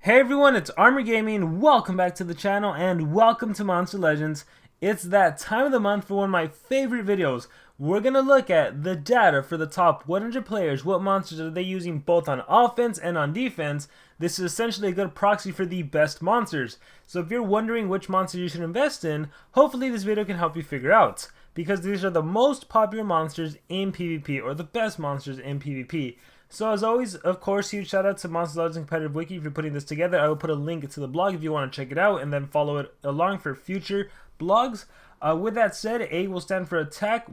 Hey everyone, it's Armor Gaming. Welcome back to the channel and welcome to Monster Legends. It's that time of the month for one of my favorite videos. We're going to look at the data for the top 100 players. What monsters are they using both on offense and on defense? This is essentially a good proxy for the best monsters. So if you're wondering which monster you should invest in, hopefully this video can help you figure out. Because these are the most popular monsters in PvP, or the best monsters in PvP. So as always, of course, huge shout out to Monster Legends Competitive Wiki for putting this together. I will put a link to the blog if you want to check it out and then follow it along for future blogs. With that said, A will stand for attack,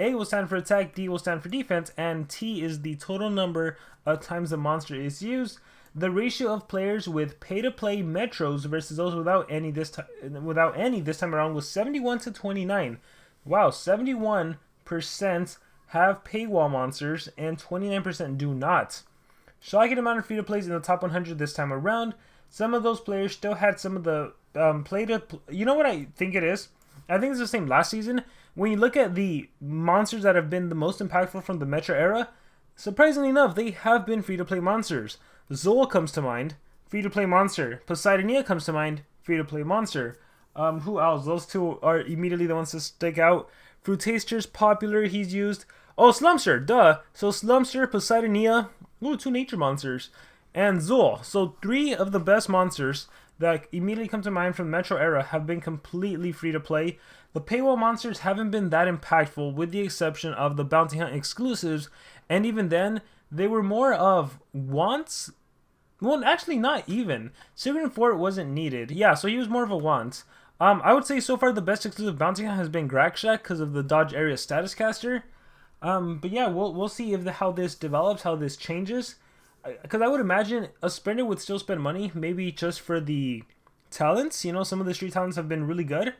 A will stand for attack, D will stand for defense, and T is the total number of times the monster is used. The ratio of players with pay-to-play metros versus those without any this time around was 71 to 29. Wow, 71% have paywall monsters and 29% do not. Shocking amount of free-to-plays in the top 100 this time around. Some of those players still had some of the you know what I think it is? I think it's the same last season. When you look at the monsters that have been the most impactful from the Metro era, surprisingly enough, they have been free-to-play monsters. Zol comes to mind, free-to-play monster. Poseidonia comes to mind, free-to-play monster. Who else? Those two are immediately the ones to stick out. Fruit Taster's popular, he's used. Oh, Slumster, duh. So Slumster, Poseidonia, two nature monsters, and Zol. So 3 of the best monsters that immediately come to mind from the Metro era have been completely free to play. The paywall monsters haven't been that impactful with the exception of the Bounty Hunt exclusives, and even then, they were more of wants. Well, actually not even. Sigurd Fort wasn't needed. Yeah, so he was more of a want. I would say so far the best exclusive bounty hunt has been Grakshack because of the Dodge Area Status Caster. But yeah, we'll see how this develops, how this changes. Because I would imagine a spender would still spend money, maybe just for the talents. You know, some of the street talents have been really good.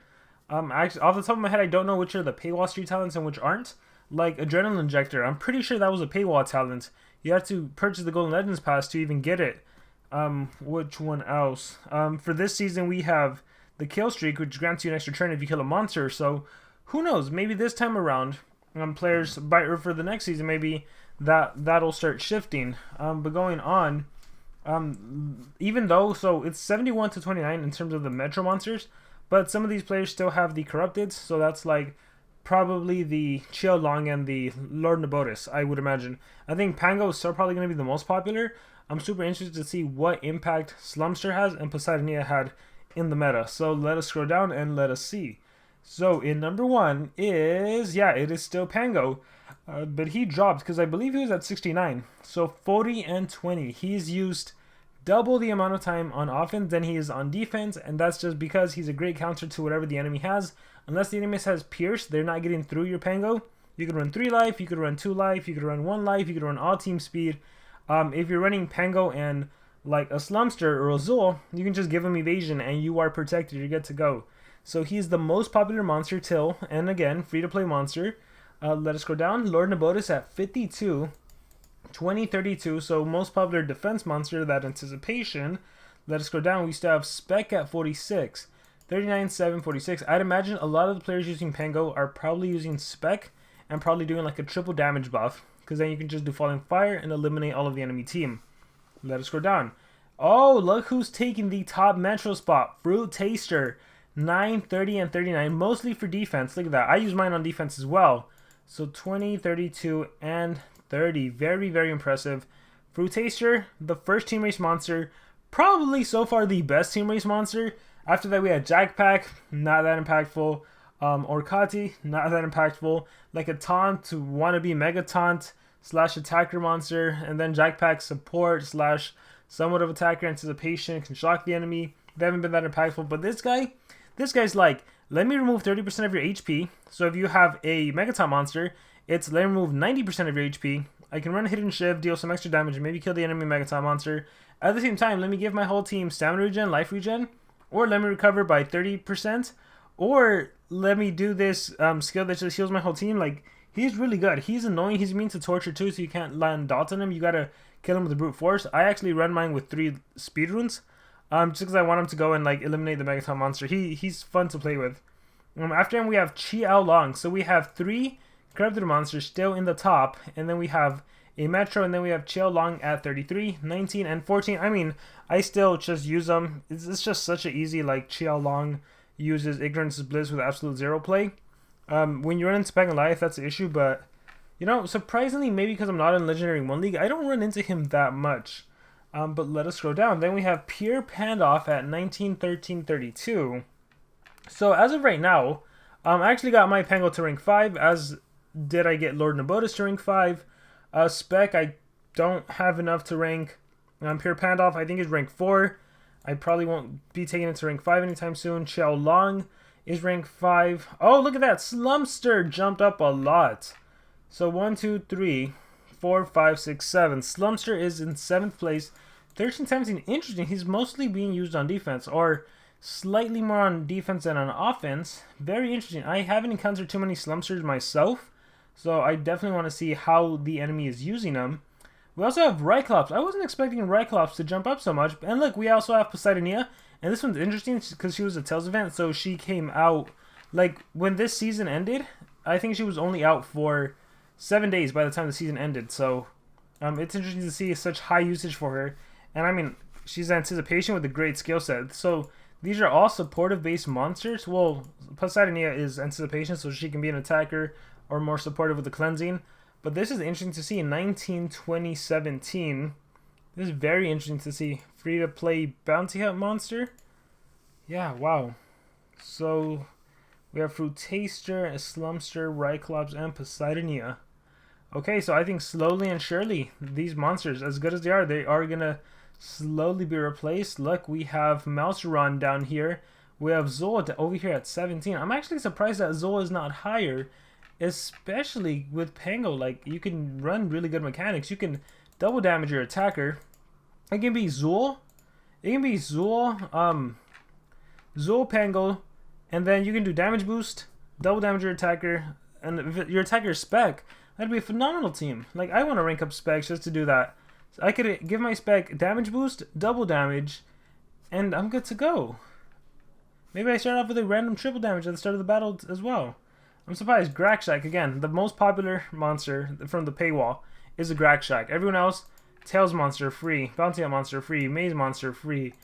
Actually, off the top of my head, I don't know which are the paywall street talents and which aren't. Like Adrenaline Injector, I'm pretty sure that was a paywall talent. You have to purchase the Golden Legends Pass to even get it. Which one else? For this season, we have the Kill Streak, which grants you an extra turn if you kill a monster. So, who knows? Maybe this time around, players or for the next season, maybe that'll start shifting. But going on, even though it's 71 to 29 in terms of the Metro monsters, but some of these players still have the Corrupted. So that's like probably the Long and the Lord Nabotis, I would imagine. I think Pango is still probably going to be the most popular. I'm super interested to see what impact Slumster has and Poseidonia had in the meta. So let us scroll down and let us see. So in number 1 is, it is still Pango. But he dropped because I believe he was at 69. So 40 and 20. He's used double the amount of time on offense than he is on defense. And that's just because he's a great counter to whatever the enemy has. Unless the enemy has Pierce, they're not getting through your Pango. You could run 3 life, you could run 2 life, you could run 1 life, you could run all team speed. If you're running Pango and like a Slumster or a Zol, you can just give him evasion and you are protected, you're good to go. So he's the most popular monster till, and again, free to play monster. Let us go down. Lord Nabotis at 52, 2032, so most popular defense monster, that anticipation. Let us go down. We still have Spec at 46, 39, 7, 46. I'd imagine a lot of the players using Pango are probably using Spec and probably doing like a triple damage buff, because then you can just do Falling Fire and eliminate all of the enemy team. Let us go down. Oh, look who's taking the top Metro spot. Fruit Taster. 9, 30, and 39. Mostly for defense. Look at that. I use mine on defense as well. So 20, 32, and 30. Very, very impressive. Fruit Taster, the first team race monster. Probably so far the best team race monster. After that we had Jackpack. Not that impactful. Orcati. Not that impactful. Like a taunt to wannabe Mega Taunt / attacker monster, and then Jackpack support / somewhat of attacker anticipation, can shock the enemy. They haven't been that impactful, but this guy's like, let me remove 30% of your HP. So if you have a Megaton monster, it's let me remove 90% of your HP. I can run Hidden Shiv, deal some extra damage, and maybe kill the enemy Megaton monster. At the same time, let me give my whole team stamina regen, life regen, or let me recover by 30%, or let me do this skill that just heals my whole team. Like, he's really good. He's annoying. He's immune to torture too, so you can't land dots on him. You gotta kill him with the brute force. I actually run mine with 3 speed runes, just because I want him to go and like eliminate the Megaton monster. He's fun to play with. After him we have Chi Ao Long. So we have 3 corrupted monsters still in the top, and then we have a Metro, and then we have Chill Long at 33, 19, and 14. I mean, I still just use them. It's just such an easy, like, Chill Long uses Ignorance is Bliss with absolute zero play. When you run into Spec and Life, that's the issue, but, you know, surprisingly, maybe because I'm not in Legendary 1 League, I don't run into him that much. But let us scroll down. Then we have Pure Pandoff at 19, 13, 32. So as of right now, I actually got my Pango to rank 5, as did I get Lord Nabotas to rank 5. Spec, I don't have enough to rank. Pure Pandoff, I think, is rank 4. I probably won't be taking it to rank 5 anytime soon. Xiao Long is rank 5. Oh, look at that. Slumster jumped up a lot. So 1, 2, 3, 4, 5, 6, 7. Slumster is in 7th place. 13, 17. Interesting. He's mostly being used on defense, or slightly more on defense than on offense. Very interesting. I haven't encountered too many Slumsters myself, so I definitely want to see how the enemy is using them. We also have Ryclops. I wasn't expecting Ryclops to jump up so much. And look, we also have Poseidonia. And this one's interesting because she was a Tails event, so she came out, like, when this season ended, I think she was only out for 7 days by the time the season ended. So it's interesting to see such high usage for her. And I mean, she's Anticipation with a great skill set. So these are all supportive based monsters. Well, Poseidonia is Anticipation, so she can be an attacker or more supportive with the cleansing. But this is interesting to see in 19, 20, 17. This is very interesting to see. Free to play bounty hunt monster. Yeah, wow. So we have Fruit Taster, Slumster, Ryclops, and Poseidonia. Okay, so I think slowly and surely, these monsters, as good as they are gonna slowly be replaced. Look, we have Mouseron down here. We have Zola over here at 17. I'm actually surprised that Zola is not higher, especially with Pango. Like, you can run really good mechanics. You can double damage your attacker. It can be Zool. It can be Zool, Zool Pango, and then you can do damage boost, double damage your attacker, and if your attacker is Spec, that'd be a phenomenal team. Like, I want to rank up Specs just to do that. So I could give my Spec damage boost, double damage, and I'm good to go. Maybe I start off with a random triple damage at the start of the battle as well. I'm surprised. Grackshak, again, the most popular monster from the paywall is a Grackshak. Everyone else, Tails monster free, Bounty Hunt monster free, Maze monster free,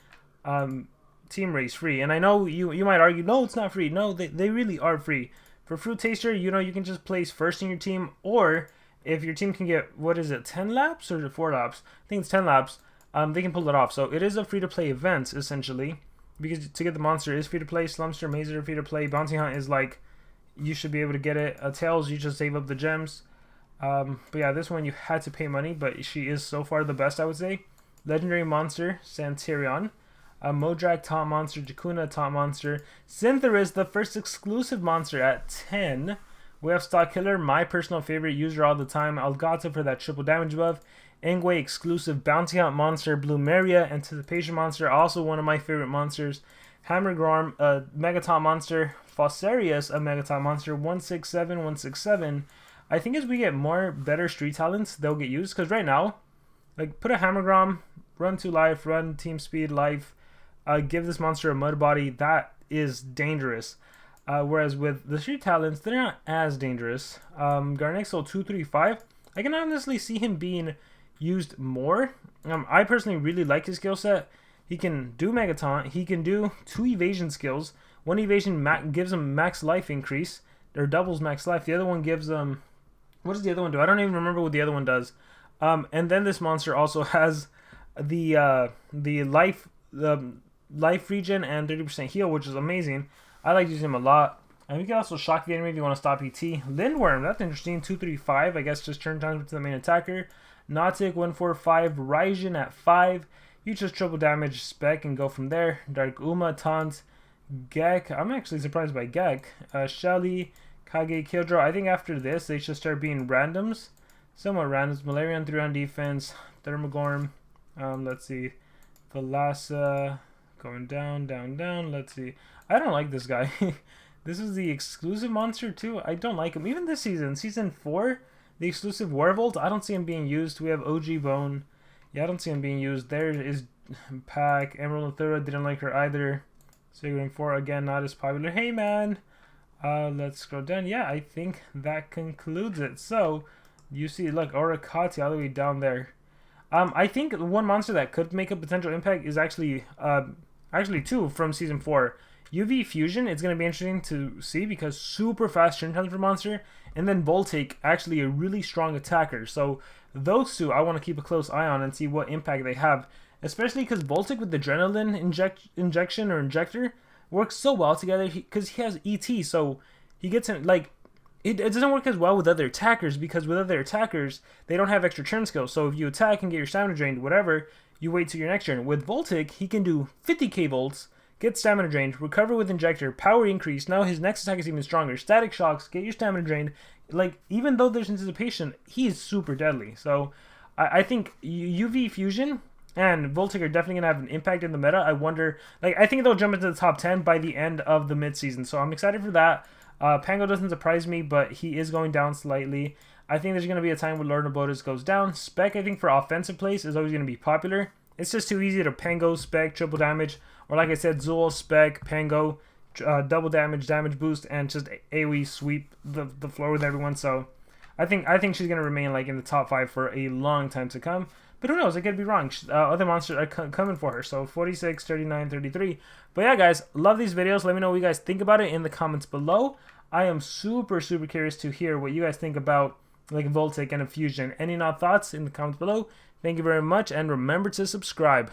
Team Race free. And I know you might argue, no, it's not free. No, they really are free. For Fruit Taster, you know, you can just place first in your team, or if your team can get, what is it, 10 laps or 4 laps? I think it's 10 laps. They can pull it off. So it is a free-to-play event, essentially, because to get the monster is free-to-play. Slumster, Maze are free-to-play. Bounty Hunt is like, you should be able to get it. Tails, you just save up the gems. But yeah, this one you had to pay money, but she is so far the best, I would say. Legendary monster, Santirion. Modrak, top monster. Jakuna, top monster. Syntheris, the first exclusive monster at 10. We have Stock Killer, my personal favorite user all the time. Elgato for that triple damage buff. Engwe, exclusive Bounty Hunt monster. Bloomeria, Anticipation monster, also one of my favorite monsters. Hammergorm, a Megaton monster. Fossarius, a Megaton monster. 167, 167. I think as we get more better street talents, they'll get used. Because right now, like, put a Hammergrom, run 2 life, run team speed life, give this monster a mud body. That is dangerous. Whereas with the street talents, they're not as dangerous. Garnexel 235, I can honestly see him being used more. I personally really like his skill set. He can do Megaton. He can do 2 evasion skills. One evasion gives him max life increase, or doubles max life. The other one gives him... what does the other one do? I don't even remember what the other one does. And then this monster also has the life regen and 30% heal, which is amazing. I like using him a lot. And we can also shock the enemy if you want to stop ET. Lindworm, that's interesting. 235, I guess just turn time to the main attacker. Nautic 145, Raijin at 5. You just triple damage Spec and go from there. Dark Uma, Taunt, Gek. I'm actually surprised by Gek. Shelly, Kage, Killdraw. I think after this, they should start being randoms. Somewhat randoms. Malarian 3 on defense. Thermagorm. Let's see. Thalassa. Going down, down, down. Let's see. I don't like this guy. This is the exclusive monster too. I don't like him. Even this season. Season 4, the exclusive Wervolt. I don't see him being used. We have OG Bone. Yeah, I don't see him being used. There is Pack. Emerald Thura. Didn't like her either. Sigurd 4, again, not as popular. Hey, man. Let's scroll down. Yeah, I think that concludes it. So, You see, look, Orakati all the way down there. I think one monster that could make a potential impact is actually two from Season 4. UV Fusion, it's going to be interesting to see because super fast Shin Transfer monster, and then Voltic, actually a really strong attacker. So those two I want to keep a close eye on and see what impact they have, especially because Voltic with the Adrenaline injection or injector works so well together because he has ET, so he gets in, like, it doesn't work as well with other attackers because with other attackers, they don't have extra turn skills. So if you attack and get your stamina drained, whatever, you wait till your next turn. With Voltic, he can do 50k volts, get stamina drained, recover with injector, power increase. Now his next attack is even stronger. Static shocks, get your stamina drained. Like, even though there's anticipation, he is super deadly. So I think UV Fusion and Voltic are definitely going to have an impact in the meta. I wonder, like, I think they'll jump into the top 10 by the end of the mid-season. So I'm excited for that. Pango doesn't surprise me, but he is going down slightly. I think there's going to be a time when Lord Nabotas goes down. Spec, I think, for offensive plays is always going to be popular. It's just too easy to Pango, Spec, triple damage, or like I said, Zul, Spec, Pango, double damage, damage boost, and just AoE sweep the floor with everyone. So I think she's going to remain like in the top 5 for a long time to come. But who knows? I could be wrong. Other monsters are coming for her. So 46, 39, 33. But yeah, guys, love these videos. Let me know what you guys think about it in the comments below. I am super curious to hear what you guys think about like Voltic and Infusion. Any thoughts in the comments below? Thank you very much, and remember to subscribe.